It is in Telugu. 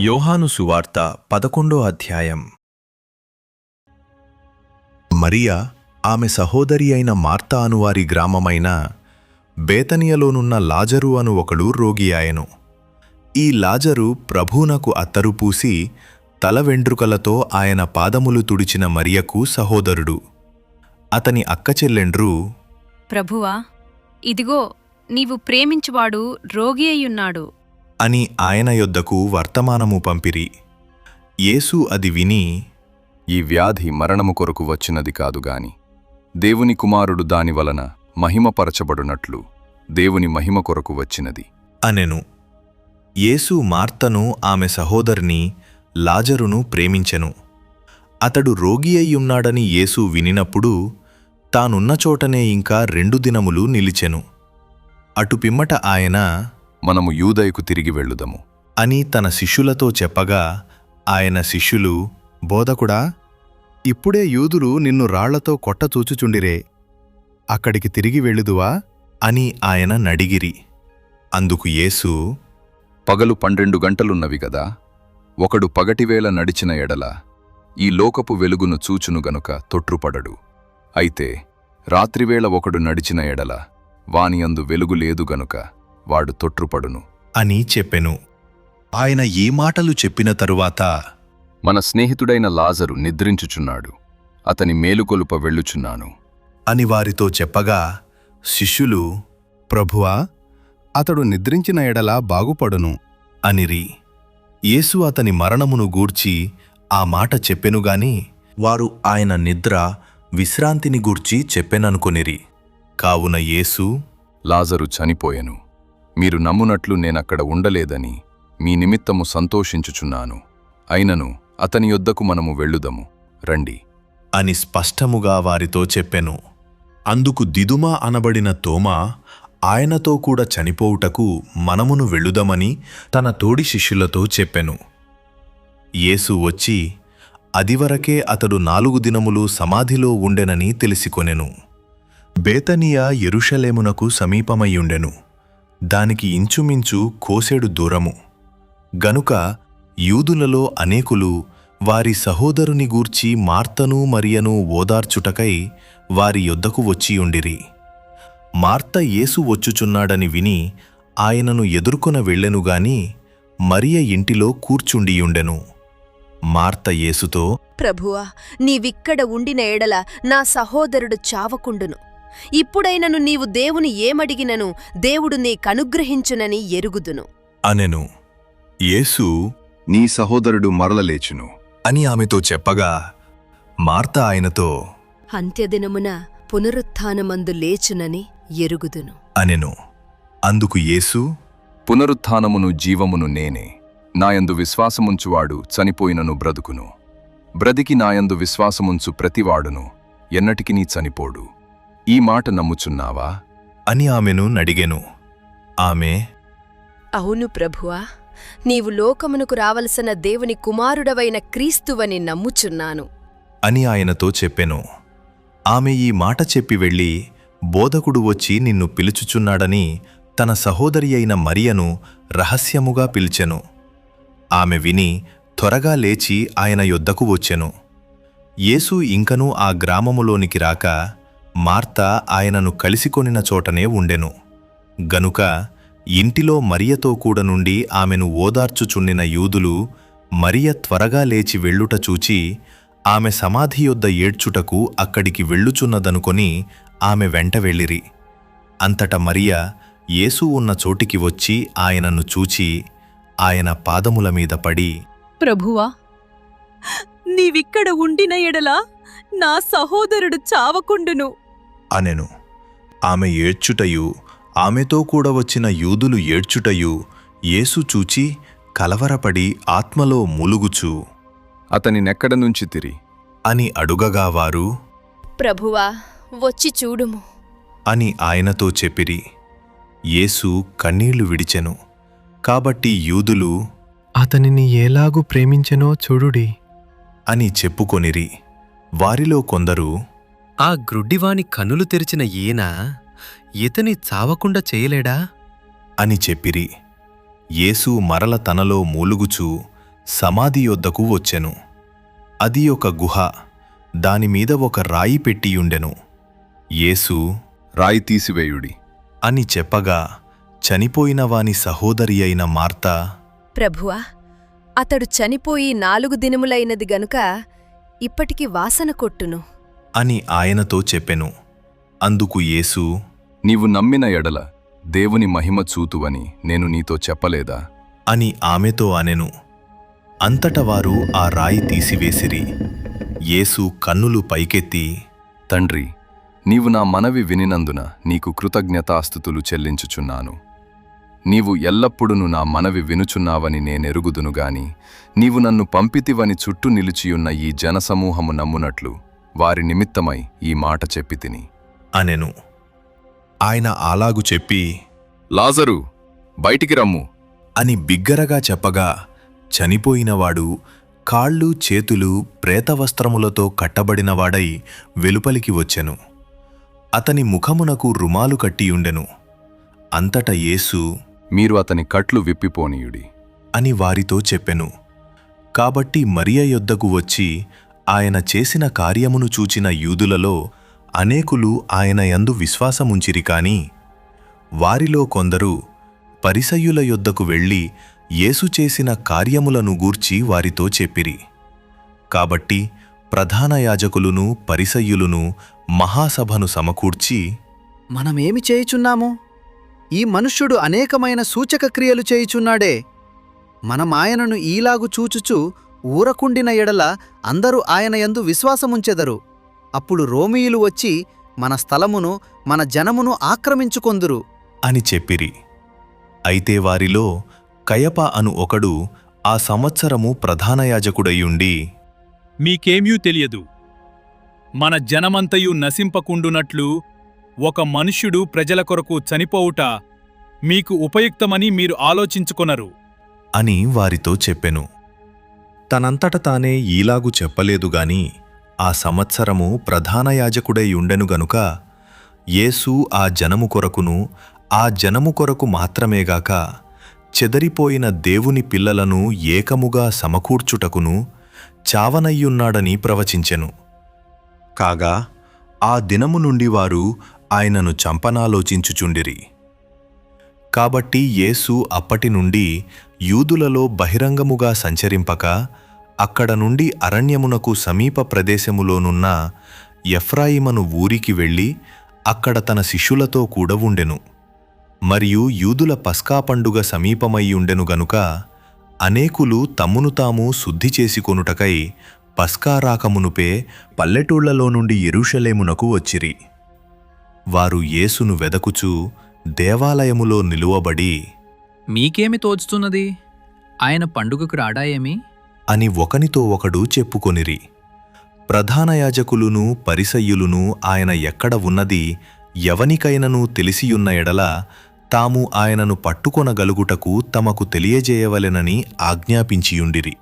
యోహాను సువార్త 11వ అధ్యాయం. మరియా ఆమె సహోదరి అయిన మార్తా అనువారి గ్రామమైన బేతనియలోనున్న లాజరు అను ఒకడు రోగి ఆయను. ఈ లాజరు ప్రభువునకు అత్తరు పూసి తల వెండ్రుకలతో ఆయన పాదములు తుడిచిన మరియకు సహోదరుడు. అతని అక్కచెల్లెండ్రు, ప్రభువా, ఇదిగో నీవు ప్రేమించువాడు రోగి అయ్యున్నాడు అని ఆయన యొద్దకు వర్తమానము పంపిరి. యేసు అది విని, ఈ వ్యాధి మరణము కొరకు వచ్చినది కాదుగాని దేవుని కుమారుడు దానివలన మహిమపరచబడునట్లు దేవుని మహిమ కొరకు వచ్చినది అనెను. యేసు మార్తను ఆమె సహోదరిని లాజరును ప్రేమించెను. అతడు రోగి అయ్యున్నాడని యేసు వినినప్పుడు తానున్న చోటనే ఇంకా 2 దినములు నిలిచెను. అటు పిమ్మట ఆయన, మనము యూదయకు తిరిగి వెళ్ళుదము అని తన శిష్యులతో చెప్పగా, ఆయన శిష్యులు, బోధకుడా, ఇప్పుడే యూదులు నిన్ను రాళ్లతో కొట్టచూచుచుండిరే, అక్కడికి తిరిగి వెళ్ళుదువా అని ఆయన నడిగిరి. అందుకు యేసు, పగలు 12 గంటలున్నవి గదా, ఒకడు పగటివేళ నడిచిన ఎడల ఈ లోకపు వెలుగును చూచును గనుక తొట్రుపడడు. అయితే రాత్రివేళ ఒకడు నడిచిన ఎడల వానియందు వెలుగు లేదు గనుక వాడు తొట్రుపడును అని చెప్పెను. ఆయన ఈ మాటలు చెప్పిన తరువాత, మన స్నేహితుడైన లాజరు నిద్రించుచున్నాడు, అతని మేలుకొలుప వెళ్ళుచున్నాను అని వారితో చెప్పగా, శిష్యులు, ప్రభువా, అతడు నిద్రించిన ఎడల బాగుపడును అనిరి. యేసు అతని మరణమును గూర్చి ఆ మాట చెప్పెనుగాని వారు ఆయన నిద్ర విశ్రాంతిని గూర్చి చెప్పెననుకొనిరి. కావున యేసు, లాజరు చనిపోయెను, మీరు నమ్మునట్లు నేనక్కడ ఉండలేదని మీ నిమిత్తము సంతోషించుచున్నాను. అయినను అతని యొద్దకు మనము వెళ్ళుదము, రండి అని స్పష్టముగా వారితో చెప్పెను. అందుకు దిదుమ అనబడిన తోమా ఆయనతో కూడా చనిపోవుటకు మనమును వెళ్ళుదమని తన తోడి శిష్యులతో చెప్పెను. యేసు వచ్చి అదివరకే అతడు 4 దినములు సమాధిలో ఉండెనని తెలిసికొనెను. బేతనియా యెరూషలేమునకు సమీపమయ్యుండెను. దానికి ఇంచుమించు కోసెడు దూరము. గనుక యూదులలో అనేకులు వారి సహోదరుని గూర్చి మార్తను మరియను ఓదార్చుటకై వారి యొద్దకు వచ్చియుండిరి. మార్త యేసు వచ్చుచున్నాడని విని ఆయనను ఎదుర్కొన వెళ్ళెనుగాని మరియ ఇంటిలో కూర్చుండియుండెను. మార్త యేసుతో, ప్రభువా, నీవిక్కడ ఉండిన ఎడల నా సహోదరుడు చావకుండును. ఇప్పుడైనను నీవు దేవుని ఏమడిగినను దేవుడు నీకనుగ్రహించునని ఎరుగుదును అనెను. యేసు, నీ సహోదరుడు మరలలేచును అని ఆమెతో చెప్పగా, మార్త ఆయనతో, అంత్యదినమున పునరుత్థానమందు లేచునని ఎరుగుదును అనెను. అందుకు యేసు, పునరుత్థానమును జీవమును నేనే. నాయందు విశ్వాసముంచువాడు చనిపోయినను బ్రతుకును. బ్రతికి నాయందు విశ్వాసముంచు ప్రతివాడును ఎన్నటికి చనిపోడు. ఈ మాట నమ్ముచున్నావా అని ఆమెను నడిగెను. ఆమె, అవును ప్రభువా, నీవు లోకమునకు రావలసిన దేవుని కుమారుడవైన క్రీస్తువని నమ్ముచున్నాను అని ఆయనతో చెప్పెను. ఆమె ఈ మాట చెప్పి వెళ్ళి, బోధకుడు వచ్చి నిన్ను పిలుచుచున్నాడని తన సహోదరి అయిన మరియను రహస్యముగా పిలిచెను. ఆమె విని త్వరగా లేచి ఆయన యొద్దకు వచ్చెను. యేసు ఇంకనూ ఆ గ్రామములోనికి రాక మార్త ఆయనను కలిసికొనిన చోటనే ఉండెను. గనుక ఇంటిలో మరియతో కూడా నుండి ఆమెను ఓదార్చుచుండిన యూదులు మరియ త్వరగా లేచి వెళ్ళుట చూచి ఆమె సమాధి యొద్ద ఏడ్చుటకు అక్కడికి వెళ్ళుచున్నదనుకొని ఆమె వెంట వెళ్ళిరి. అంతట మరియ యేసు ఉన్న చోటికి వచ్చి ఆయనను చూచి ఆయన పాదముల మీద పడి, ప్రభువా, నీవిక్కడ ఉండిన ఎడల నా సహోదరుడు చావకుండును అనెను. ఆమె ఏడ్చుటయు ఆమెతో కూడా వచ్చిన యూదులు ఏడ్చుటయు యేసు చూచి కలవరపడి ఆత్మలో మూలుగుచు, అతని నెక్కడ నుంచి తిరి అని అడుగగా వారు, ప్రభువా, వచ్చి చూడుము అని ఆయనతో చెప్పిరి. యేసు కన్నీళ్లు విడిచెను. కాబట్టి యూదులు, అతనిని ఎలాగు ప్రేమించెనో చూడుడి అని చెప్పుకొనిరి. వారిలో కొందరు, ఆ గ్రుడ్డివాని కనులు తెరిచిన ఈయన ఇతని చావకుండా చేయలేడా అని చెప్పిరి. యేసు మరల తనలో మూలుగుచూ సమాధి యొద్దకు వచ్చెను. అది ఒక గుహ, దానిమీద ఒక రాయి పెట్టియుండెను. యేసు రాయి తీసివేయుడి అని చెప్పగా చనిపోయిన వాని సహోదరి అయిన మార్తా, ప్రభువా, అతడు చనిపోయి 4 దినములైనది గనుక ఇప్పటికి వాసన కొట్టును. అని ఆయనతో చెప్పెను. అందుకు యేసు, నీవు నమ్మిన ఎడల దేవుని మహిమ చూతువని నేను నీతో చెప్పలేదా? అని ఆమెతో అనెను. అంతట వారు ఆ రాయి తీసివేసిరి. యేసు కన్నులు పైకెత్తి, తండ్రి, నీవు నా మనవి వినినందున నీకు కృతజ్ఞతాస్తుతులు చెల్లించుచున్నాను. నీవు ఎల్లప్పుడును నా మనవి వినుచున్నావని నేనెరుగుదునుగాని నీవు నన్ను పంపితివని చుట్టూ నిలిచియున్న ఈ జనసమూహము నమ్మునట్లు వారి నిమిత్తమై ఈ మాట చెప్పితిని అనెను. ఆయన అలాగు చెప్పి, లాజరు, బయటికి రమ్ము అని బిగ్గరగా చెప్పగా చనిపోయినవాడు కాళ్ళు చేతులు ప్రేతవస్త్రములతో కట్టబడినవాడై వెలుపలికి వచ్చెను. అతని ముఖమునకు రుమాలు కట్టియుండెను. అంతట యేసు, మీరు అతని కట్లు విప్పిపోనీయుడి అని వారితో చెప్పెను. కాబట్టి మరియ యొద్దకు వచ్చి ఆయన చేసిన కార్యమును చూచిన యూదులలో అనేకులు ఆయన యందు విశ్వాసముంచిరి కాని వారిలో కొందరు పరిసయ్యుల యొద్దకు వెళ్ళి యేసు చేసిన కార్యములను గూర్చి వారితో చెప్పిరి. కాబట్టి ప్రధాన యాజకులును పరిసయ్యులును మహాసభను సమకూర్చి, మనమేమి చేయుచున్నాము? ఈ మనుష్యుడు అనేకమైన సూచక క్రియలు చేయుచున్నాడే. మనం ఆయనను ఈలాగు చూచుచు ఊరకుండిన ఎడల అందరూ ఆయన యందు విశ్వాసముంచెదరు. అప్పుడు రోమీయులు వచ్చి మన స్థలమును మన జనమును ఆక్రమించుకొందురు అని చెప్పిరి. అయితే వారిలో కయప అను ఒకడు ఆ సంవత్సరము ప్రధాన యాజకుడయ్యుండి, మీకేమ్యూ తెలియదు, మన జనమంతయు నశింపకుండునట్లు ఒక మనుష్యుడు ప్రజల కొరకు చనిపోవుట మీకు ఉపయుక్తమని మీరు ఆలోచించుకొనరు అని వారితో చెప్పెను. తనంతట తానే ఈలాగు చెప్పలేదుగాని ఆ సంవత్సరము ప్రధాన యాజకుడై ఉండెను గనుక యేసు ఆ జనము కొరకును ఆ జనము కొరకు మాత్రమేగాక చెదరిపోయిన దేవుని పిల్లలను ఏకముగా సమకూర్చుటకును చావనయ్యున్నాడని ప్రవచించెను. కాగా ఆ దినము నుండి వారు ఆయనను చంపనాలోచించుచుండిరి. కాబట్టి యేసు అప్పటి నుండి యూదులలో బహిరంగముగా సంచరింపక అక్కడ నుండి అరణ్యమునకు సమీప ప్రదేశములోనున్న ఎఫ్రాయిమను ఊరికి వెళ్ళి అక్కడ తన శిష్యులతో కూడా ఉండెను. మరియు యూదుల పస్కా పండుగ సమీపమయ్యుండెను గనుక అనేకులు తమ్మును తాము శుద్ధి చేసుకొనుటకై పస్కా రాకమునుపే పల్లెటూళ్లలో నుండి యెరూషలేమునకు వచ్చిరి. వారు యేసును వెదకుచూ దేవాలయములో నిలువబడి, మీకేమి తోచుతున్నది? ఆయన పండుగకు రాడాయేమి? అని ఒకనితో ఒకడు చెప్పుకొనిరి. ప్రధాన యాజకులును పరిసయ్యులును ఆయన ఎక్కడ ఉన్నది ఎవనికైనను తెలిసియున్న ఎడల తాము ఆయనను పట్టుకొనగలుగుటకు తమకు తెలియజేయవలెనని ఆజ్ఞాపించియుండిరి.